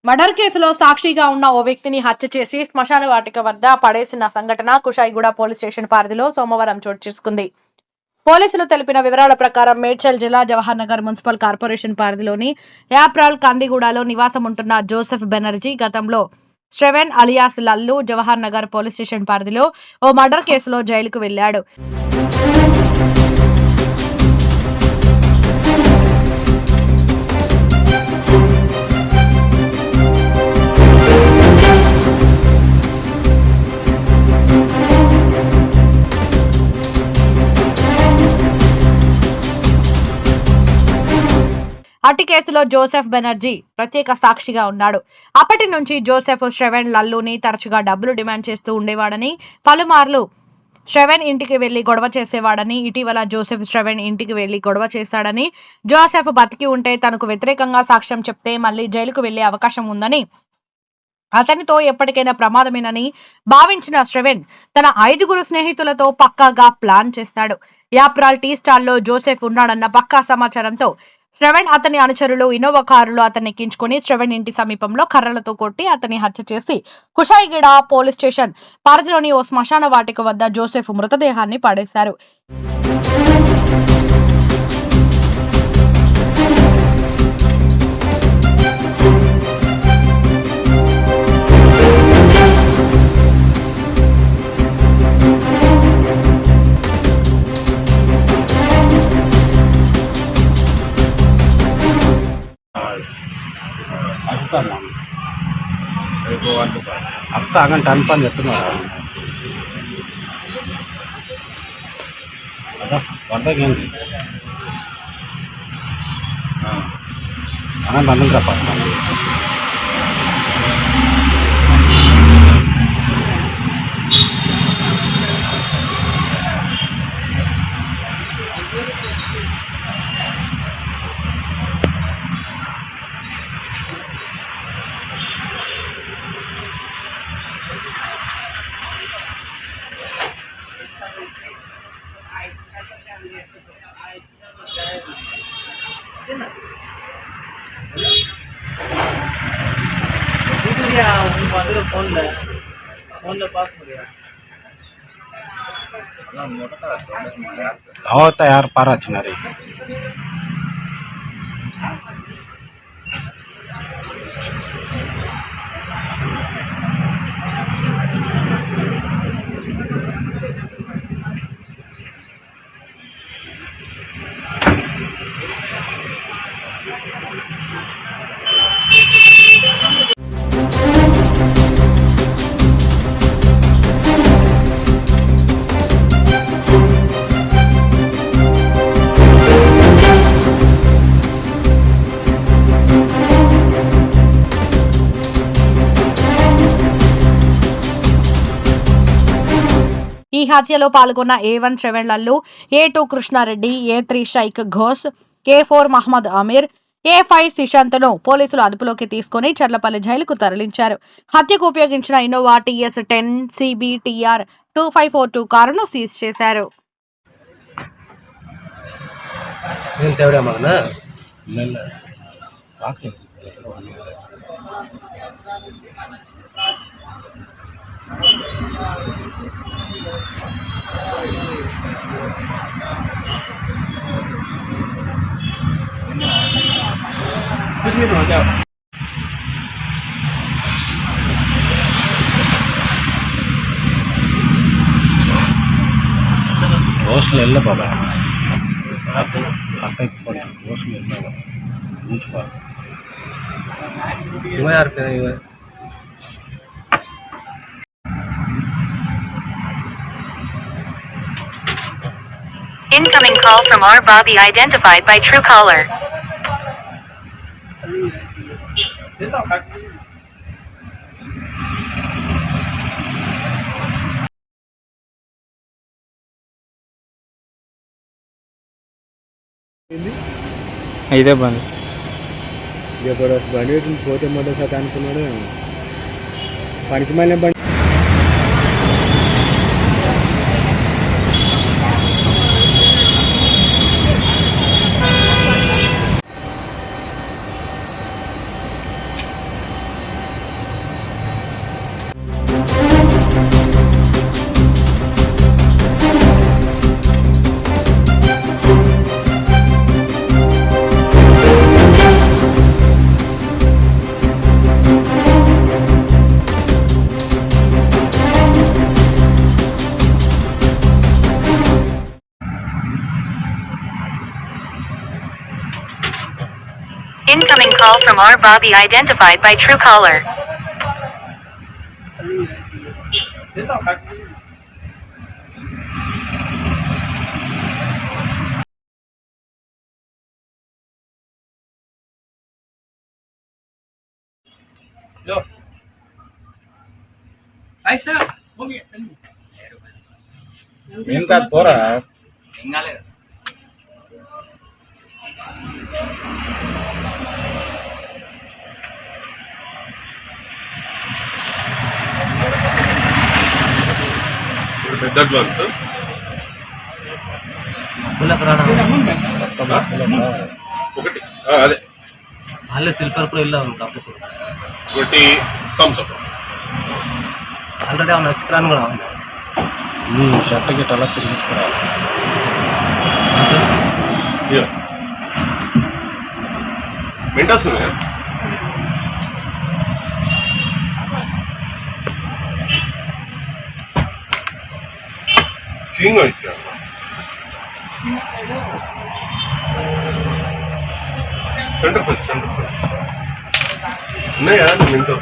Murder కేసులో సాక్షిగా ఉన్న ఓ వ్యక్తిని హత్య చేసి శ్మశాన వాటిక వద్ద పడేసిన సంఘటన కుషాయిగూడ పోలీస్ స్టేషన్ పరిధిలో సోమవారం చోటు చేసుకుంది. పోలీసులు తెలిపిన వివరాల ప్రకారం మేడ్చల్ జిల్లా జవహర్ నగర్ మున్సిపల్ కార్పొరేషన్ పరిధిలోని యాప్రాల్ కందిగూడలో నివాసం ఉంటున్న జోసెఫ్ బెనర్జీ గతంలో Shravan alias Lallu Jawahar Nagar police station పరిధిలో ఓ మర్డర్ కేసులో జైలుకు వెళ్లాడు. అట్టి కేసులో జోసెఫ్ బెనర్జీ ప్రత్యేక సాక్షిగా ఉన్నాడు. అప్పటి నుంచి జోసెఫ్ శ్రవణ్ లల్లుని తరచుగా డబ్బులు డిమాండ్ చేస్తూ ఉండేవాడని, పలుమార్లు శ్రవణ్ ఇంటికి వెళ్లి గొడవ చేసేవాడని, ఇటీవల జోసెఫ్ శ్రవణ్ ఇంటికి వెళ్లి గొడవ చేశాడని, జోసెఫ్ బతికి ఉంటే తనకు వ్యతిరేకంగా సాక్ష్యం చెప్తే మళ్లీ జైలుకు వెళ్లే అవకాశం ఉందని, అతనితో ఎప్పటికైనా ప్రమాదమేనని భావించిన శ్రవణ్ తన 5 స్నేహితులతో పక్కాగా ప్లాన్ చేశాడు. యాప్రాల్ టీ స్టాల్లో జోసెఫ్ ఉన్నాడన్న పక్కా సమాచారంతో శ్రవణ్ అతని అనుచరులు ఇన్నోవా కారులో అతన్ని ఎక్కించుకుని శ్రవణ్ ఇంటి సమీపంలో కర్రలతో కొట్టి అతన్ని హత్య చేసి కుషాయిగూడ పోలీస్ స్టేషన్ పరిధిలోని ఓ శ్మశాన వాటిక వద్ద జోసెఫ్ మృతదేహాన్ని పడేశారు. अब तो आगन टन पन వంటకేంటి అనంత అన్నం తప్ప होता यार पारा चिनारी ఈ హత్యలో పాల్గొన్న A1 Shravan Lallu, A2 Krishna Reddy, A3 Shaik Ghosh, A4 Mohammed Aamir, A5 సిషాంత్ ను పోలీసులు అదుపులోకి తీసుకుని చర్లపల్లి జైలుకు తరలించారు. హత్యకు ఉపయోగించిన ఇన్నోవా TS10 CBTR 2542 కారును సీజ్ చేశారు. Hostel Baba hostel Incoming call from R. Bobby identified by Truecaller. ఇదే బండి జబర్దస్త్ బండి పోతే మొదటిసారి అనుకున్నాడు పనికి మళ్ళీ బండి Incoming call from R. Bobby identified by Truecaller. ఏం కాదు పోరా. పెద్ద అడ్వాన్స్ ఒకటి అదే అల్లే సిల్పర్ కూడా వెళ్ళాము కాకపోతే ఒకటి థమ్స్ అప్ ఆల్రెడీ ఆమె ఎక్స్ట్రాన్ కూడా ఉంది షర్ట్ గిట్ అలా తిరుగుతురా. మెంటాస్ ఉన్నాయా? చీంగా ఇచ్చా సెంటర్ ఫ్రెష్ ఉన్నాయా మెంటో